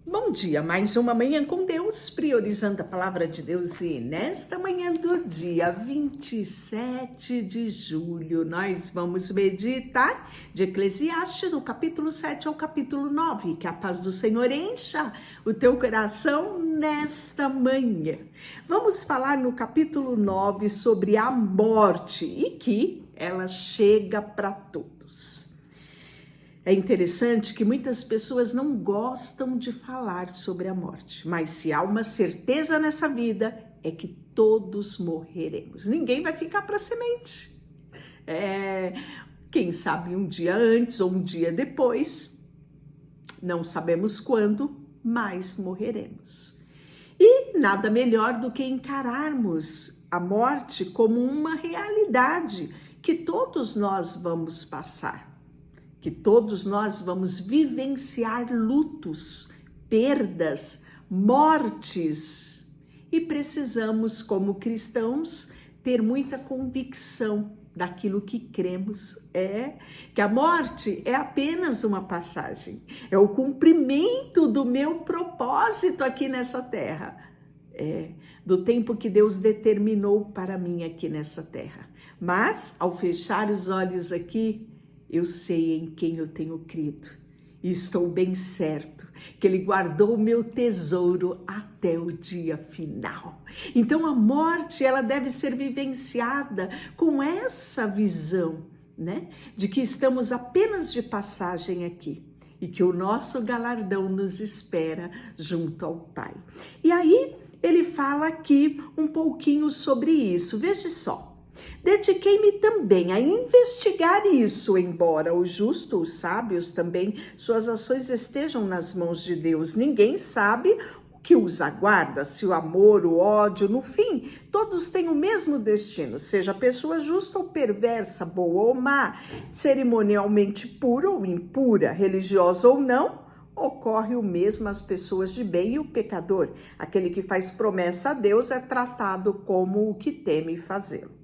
Bom dia, mais uma manhã com Deus, priorizando a palavra de Deus, e nesta manhã do dia 27 de julho, nós vamos meditar de Eclesiastes, do capítulo 7 ao capítulo 9, que a paz do Senhor encha o teu coração nesta manhã. Vamos falar no capítulo 9 sobre a morte e que ela chega para todos. É interessante que muitas pessoas não gostam de falar sobre a morte, mas se há uma certeza nessa vida, é que todos morreremos. Ninguém vai ficar para semente. Quem sabe um dia antes ou um dia depois, não sabemos quando, mas morreremos. E nada melhor do que encararmos a morte como uma realidade que todos nós vamos passar. Que todos nós vamos vivenciar lutos, perdas, mortes e precisamos, como cristãos, ter muita convicção daquilo que cremos, que a morte é apenas uma passagem, é o cumprimento do meu propósito aqui nessa terra, do tempo que Deus determinou para mim aqui nessa terra. Mas, ao fechar os olhos aqui, eu sei em quem eu tenho crido e estou bem certo que Ele guardou o meu tesouro até o dia final. Então a morte, ela deve ser vivenciada com essa visão, né? De que estamos apenas de passagem aqui e que o nosso galardão nos espera junto ao Pai. E aí ele fala aqui um pouquinho sobre isso. Veja só. Dediquei-me também a investigar isso, embora o justo, os sábios também, suas ações estejam nas mãos de Deus. Ninguém sabe o que os aguarda, se o amor, o ódio, no fim, todos têm o mesmo destino, seja pessoa justa ou perversa, boa ou má, cerimonialmente pura ou impura, religiosa ou não, ocorre o mesmo às pessoas de bem e o pecador. Aquele que faz promessa a Deus é tratado como o que teme fazê-lo.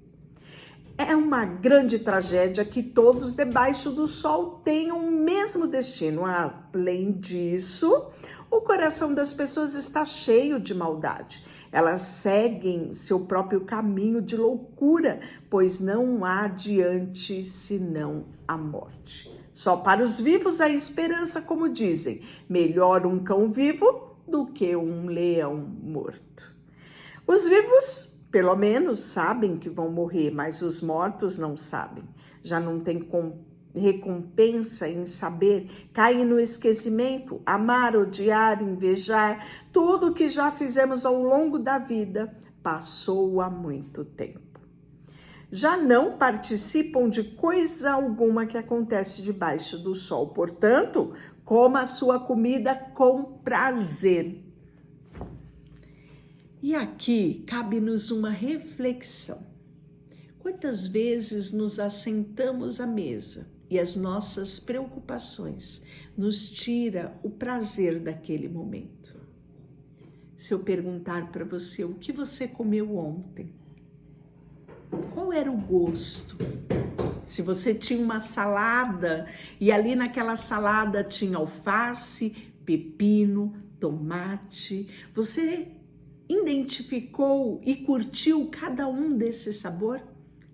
É uma grande tragédia que todos debaixo do sol tenham o mesmo destino. Além disso, o coração das pessoas está cheio de maldade. Elas seguem seu próprio caminho de loucura, pois não há adiante senão a morte. Só para os vivos há esperança, como dizem. Melhor um cão vivo do que um leão morto. Os vivos pelo menos sabem que vão morrer, mas os mortos não sabem. Já não tem recompensa em saber, caem no esquecimento, amar, odiar, invejar, tudo que já fizemos ao longo da vida passou há muito tempo. Já não participam de coisa alguma que acontece debaixo do sol, portanto, coma a sua comida com prazer. E aqui cabe-nos uma reflexão. Quantas vezes nos assentamos à mesa e as nossas preocupações nos tira o prazer daquele momento? Se eu perguntar para você o que você comeu ontem, qual era o gosto? Se você tinha uma salada e ali naquela salada tinha alface, pepino, tomate, você identificou e curtiu cada um desse sabor?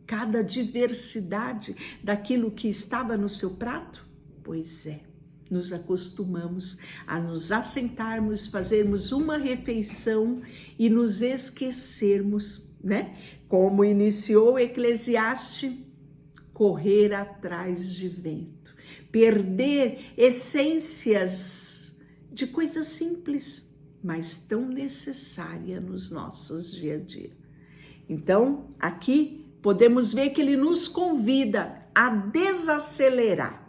Cada diversidade daquilo que estava no seu prato? Pois é, nos acostumamos a nos assentarmos, fazermos uma refeição e nos esquecermos, né? Como iniciou Eclesiastes, correr atrás de vento, perder essências de coisas simples, mas tão necessária nos nossos dia a dia. Então, aqui podemos ver que ele nos convida a desacelerar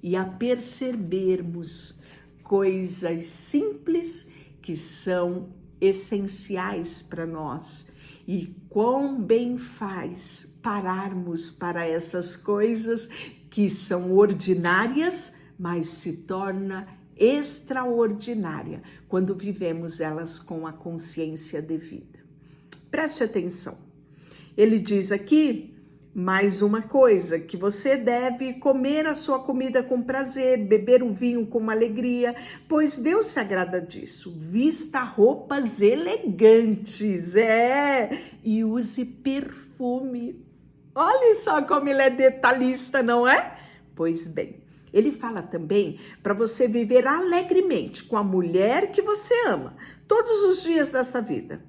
e a percebermos coisas simples que são essenciais para nós. E quão bem faz pararmos para essas coisas que são ordinárias, mas se torna extraordinária quando vivemos elas com a consciência devida. Preste atenção. Ele diz aqui, Mais uma coisa, que você deve comer a sua comida com prazer, beber o vinho com alegria, pois Deus se agrada disso. Vista roupas elegantes, e use perfume. Olha só como ele é detalhista, não é? Pois bem, ele fala também para você viver alegremente com a mulher que você ama, todos os dias dessa vida,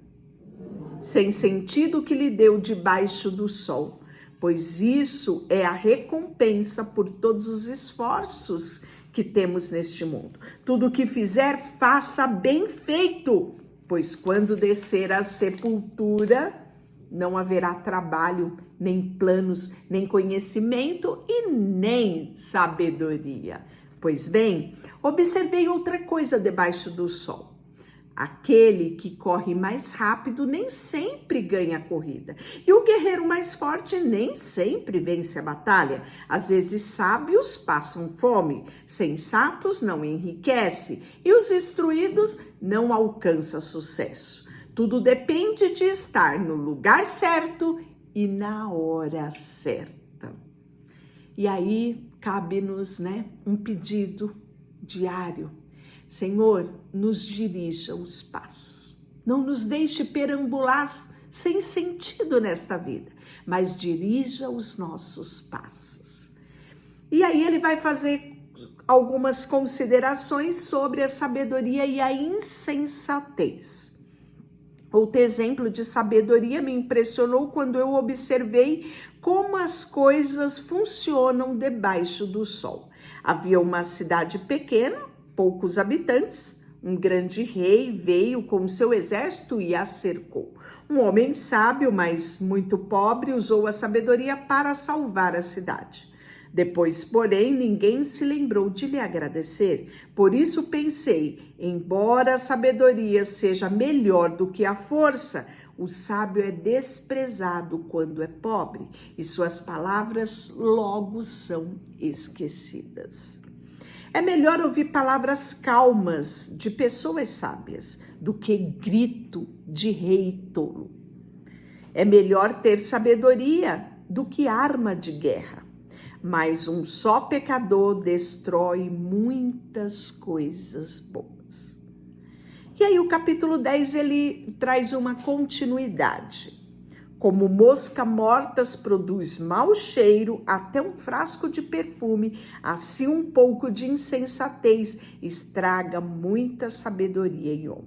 sem sentido que lhe deu debaixo do sol, pois isso é a recompensa por todos os esforços que temos neste mundo. Tudo o que fizer, faça bem feito, pois quando descer à sepultura, não haverá trabalho, nem planos, nem conhecimento e nem sabedoria. Pois bem, observei outra coisa debaixo do sol. Aquele que corre mais rápido nem sempre ganha a corrida. E o guerreiro mais forte nem sempre vence a batalha. Às vezes sábios passam fome, sensatos não enriquecem e os instruídos não alcançam sucesso. Tudo depende de estar no lugar certo e na hora certa. E aí cabe-nos, um pedido diário. Senhor, nos dirija os passos. Não nos deixe perambular sem sentido nesta vida, mas dirija os nossos passos. E aí ele vai fazer algumas considerações sobre a sabedoria e a insensatez. Outro exemplo de sabedoria me impressionou quando eu observei como as coisas funcionam debaixo do sol. Havia uma cidade pequena, poucos habitantes, um grande rei veio com seu exército e a cercou. Um homem sábio, mas muito pobre, usou a sabedoria para salvar a cidade. Depois, porém, ninguém se lembrou de lhe agradecer. Por isso pensei, embora a sabedoria seja melhor do que a força, o sábio é desprezado quando é pobre, e suas palavras logo são esquecidas. É melhor ouvir palavras calmas de pessoas sábias do que grito de rei tolo. É melhor ter sabedoria do que arma de guerra. Mas um só pecador destrói muitas coisas boas. E aí o capítulo 10 ele traz uma continuidade. Como mosca mortas produz mau cheiro, até um frasco de perfume, assim um pouco de insensatez estraga muita sabedoria e honra.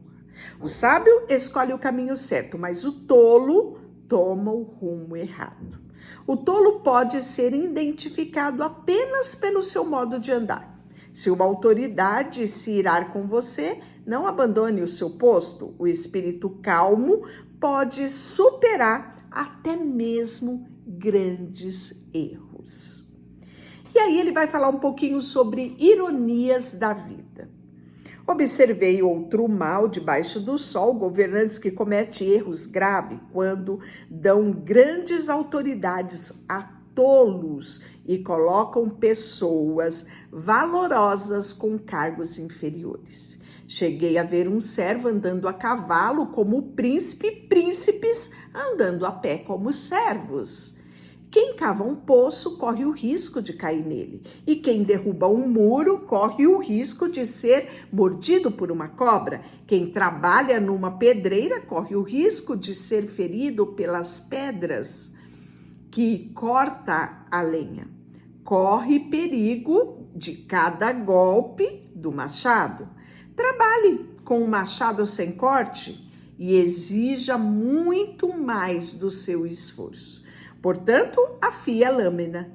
O sábio escolhe o caminho certo, mas o tolo toma o rumo errado. O tolo pode ser identificado apenas pelo seu modo de andar. Se uma autoridade se irar com você, não abandone o seu posto. O espírito calmo pode superar até mesmo grandes erros. E aí ele vai falar um pouquinho sobre ironias da vida. Observei outro mal debaixo do sol, governantes que cometem erros graves quando dão grandes autoridades a tolos e colocam pessoas valorosas com cargos inferiores. Cheguei a ver um servo andando a cavalo como príncipe e príncipes andando a pé como servos. Quem cava um poço corre o risco de cair nele, e quem derruba um muro corre o risco de ser mordido por uma cobra. Quem trabalha numa pedreira corre o risco de ser ferido pelas pedras que corta a lenha. Corre perigo de cada golpe do machado. Trabalhe com um machado sem corte e exija muito mais do seu esforço. Portanto, afie a lâmina.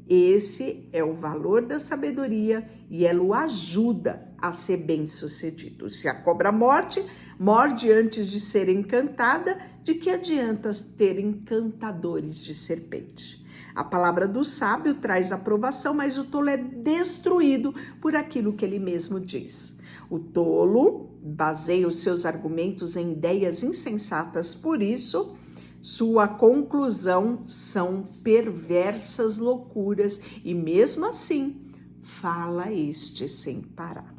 Esse é o valor da sabedoria e ela o ajuda a ser bem-sucedido. Se a cobra morde antes de ser encantada, de que adianta ter encantadores de serpente? A palavra do sábio traz aprovação, mas o tolo é destruído por aquilo que ele mesmo diz. O tolo baseia os seus argumentos em ideias insensatas, por isso sua conclusão são perversas loucuras e mesmo assim fala este sem parar.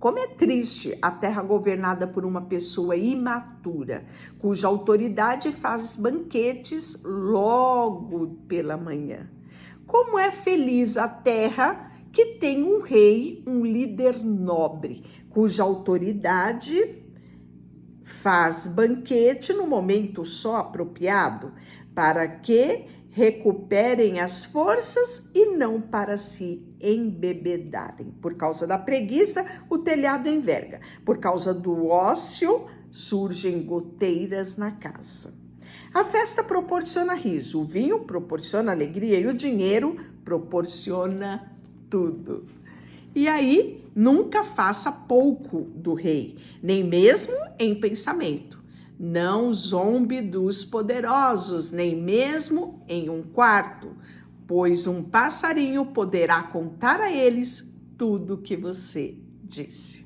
Como é triste a terra governada por uma pessoa imatura, cuja autoridade faz banquetes logo pela manhã. Como é feliz a terra que tem um rei, um líder nobre, cuja autoridade faz banquete no momento só apropriado, para que recuperem as forças e não para se embebedarem. Por causa da preguiça, o telhado enverga. Por causa do ócio, surgem goteiras na casa. A festa proporciona riso, o vinho proporciona alegria e o dinheiro proporciona tudo. E aí, nunca faça pouco do rei, nem mesmo em pensamento. Não zombe dos poderosos, nem mesmo em um quarto, pois um passarinho poderá contar a eles tudo que você disse.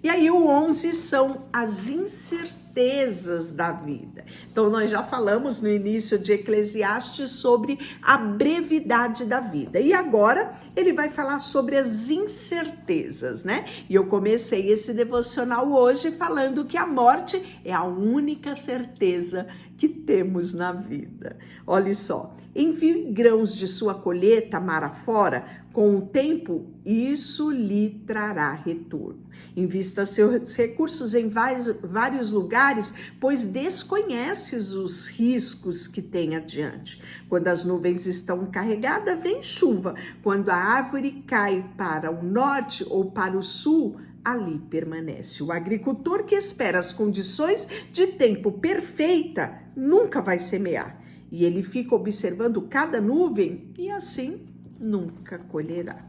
E aí o 11 são as incertezas da vida. Então nós já falamos no início de Eclesiastes sobre a brevidade da vida. E agora ele vai falar sobre as incertezas, né? E eu comecei esse devocional hoje falando que a morte é a única certeza que temos na vida. Olha só, envie grãos de sua colheita mar afora, com o tempo isso lhe trará retorno. Invista seus recursos em vários lugares, pois desconheces os riscos que tem adiante. Quando as nuvens estão carregadas, vem chuva. Quando a árvore cai para o norte ou para o sul, ali permanece. O agricultor que espera as condições de tempo perfeita nunca vai semear. E ele fica observando cada nuvem e assim nunca colherá.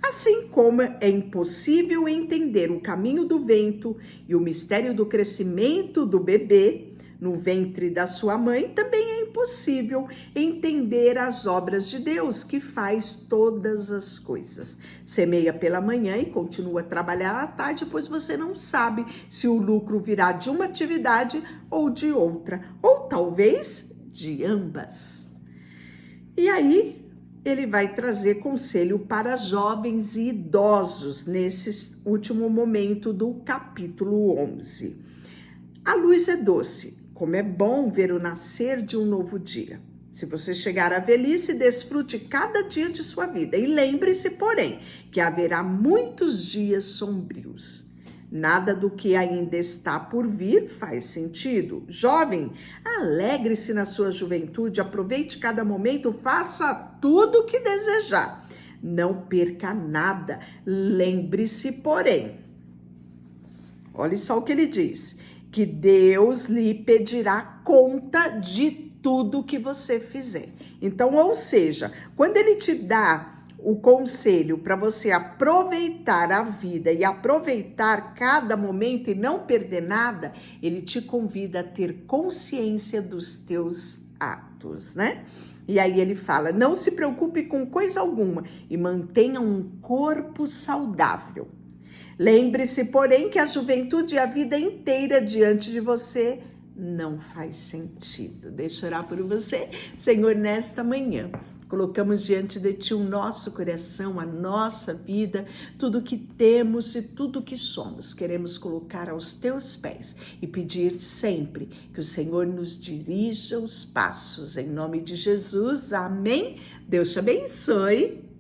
Assim como é impossível entender o caminho do vento e o mistério do crescimento do bebê no ventre da sua mãe, também é impossível entender as obras de Deus, que faz todas as coisas. Semeia pela manhã e continua a trabalhar à tarde, pois você não sabe se o lucro virá de uma atividade ou de outra, ou talvez de ambas. E aí, ele vai trazer conselho para jovens e idosos nesse último momento do capítulo 11. A luz é doce, como é bom ver o nascer de um novo dia. Se você chegar à velhice, desfrute cada dia de sua vida e lembre-se, porém, que haverá muitos dias sombrios. Nada do que ainda está por vir faz sentido. Jovem, alegre-se na sua juventude, aproveite cada momento, faça tudo o que desejar. Não perca nada. Lembre-se, porém, olha só o que ele diz, que Deus lhe pedirá conta de tudo que você fizer. Então, ou seja, quando ele te dá o conselho para você aproveitar a vida e aproveitar cada momento e não perder nada, ele te convida a ter consciência dos teus atos, né? E aí ele fala, não se preocupe com coisa alguma e mantenha um corpo saudável. Lembre-se, porém, que a juventude e a vida inteira diante de você não faz sentido. Deixa eu orar por você, Senhor, nesta manhã. Colocamos diante de Ti o nosso coração, a nossa vida, tudo que temos e tudo que somos. Queremos colocar aos Teus pés e pedir sempre que o Senhor nos dirija os passos. Em nome de Jesus, amém. Deus te abençoe.